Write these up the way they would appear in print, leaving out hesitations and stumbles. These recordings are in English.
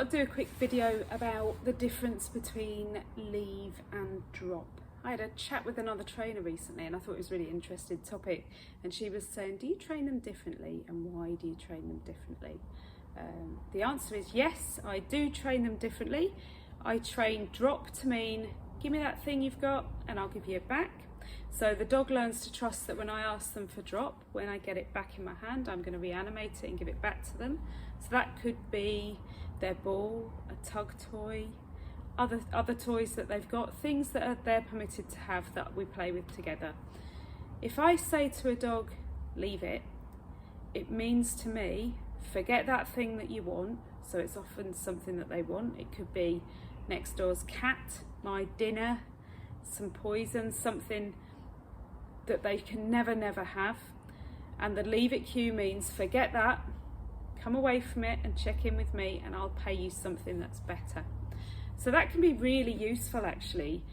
I'd do a quick video about the difference between leave and drop. I had a chat with another trainer recently and I thought it was a really interesting topic, and she was saying, do you train them differently, and why do you train them differently? The answer is yes, I do train them differently. I train drop to mean give me that thing you've got and I'll give you it back. So the dog learns to trust that when I ask them for drop, when I get it back in my hand, I'm going to reanimate it and give it back to them. So that could be their ball, a tug toy, other toys that they've got, things that they're permitted to have that we play with together. If I say to a dog, leave it, it means to me, forget that thing that you want. So it's often something that they want. It could be next door's cat, my dinner, some poison, something that they can never have. And the leave it cue means forget that, come away from it and check in with me and I'll pay you something that's better. So that can be really useful actually,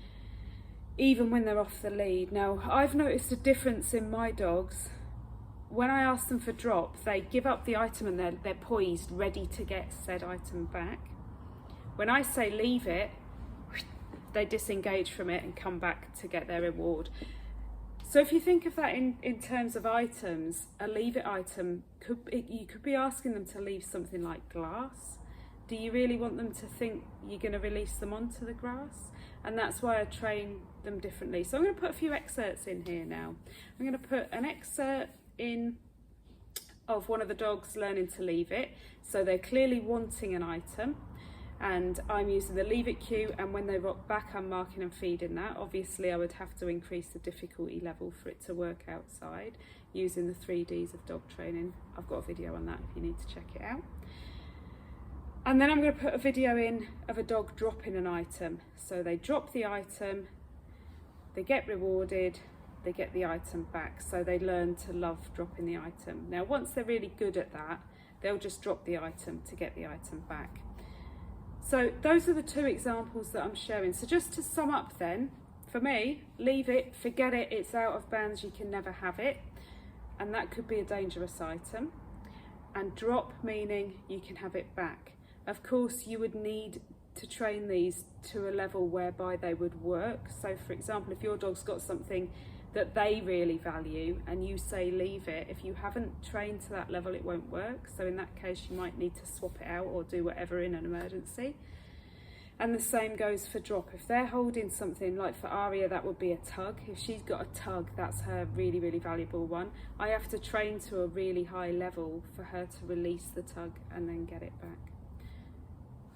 even when they're off the lead. Now, I've noticed a difference in my dogs. When I ask them for drop, they give up the item and they're poised, ready to get said item back. When I say leave it, they disengage from it and come back to get their reward. So if you think of that in terms of items, a leave it item, you could be asking them to leave something like glass. Do you really want them to think you're going to release them onto the grass? And that's why I train them differently. So I'm going to put a few excerpts in here now. I'm going to put an excerpt in of one of the dogs learning to leave it. So they're clearly wanting an item. And I'm using the leave it cue, and when they rock back I'm marking and feeding that. Obviously I would have to increase the difficulty level for it to work outside using the 3Ds of dog training. I've got a video on that if you need to check it out. And then I'm going to put a video in of a dog dropping an item. So they drop the item, they get rewarded, they get the item back. So they learn to love dropping the item. Now once they're really good at that, they'll just drop the item to get the item back. So those are the two examples that I'm showing. So just to sum up then, for me, leave it, forget it, it's out of bounds, you can never have it. And that could be a dangerous item. And drop meaning you can have it back. Of course, you would need to train these to a level whereby they would work. So for example, if your dog's got something that they really value and you say leave it, if you haven't trained to that level it won't work. So in that case you might need to swap it out or do whatever in an emergency. And the same goes for drop. If they're holding something, like for Aria that would be a tug. If she's got a tug, that's her really valuable one. I have to train to a really high level for her to release the tug and then get it back.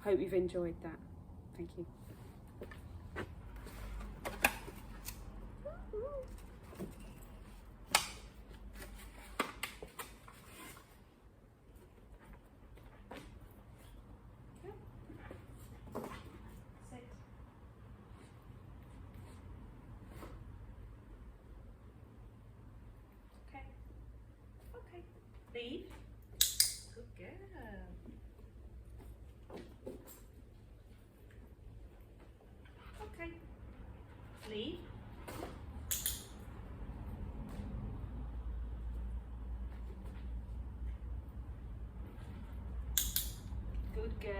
Hope you've enjoyed that. Thank you. Leave. Good girl. Okay. Leave. Good girl.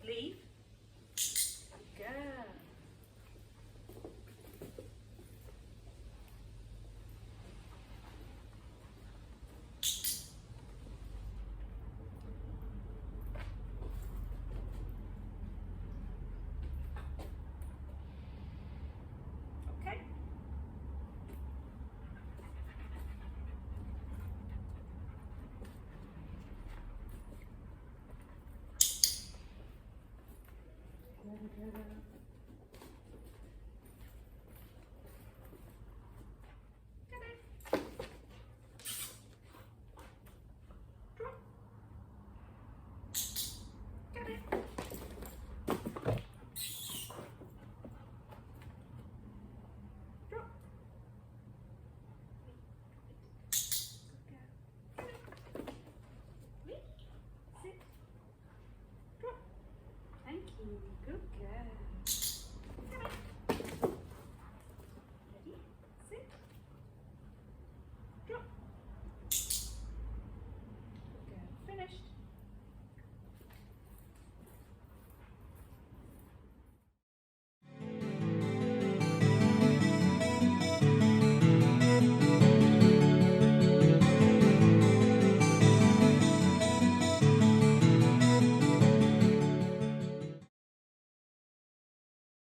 Leave. Good. Okay. Good.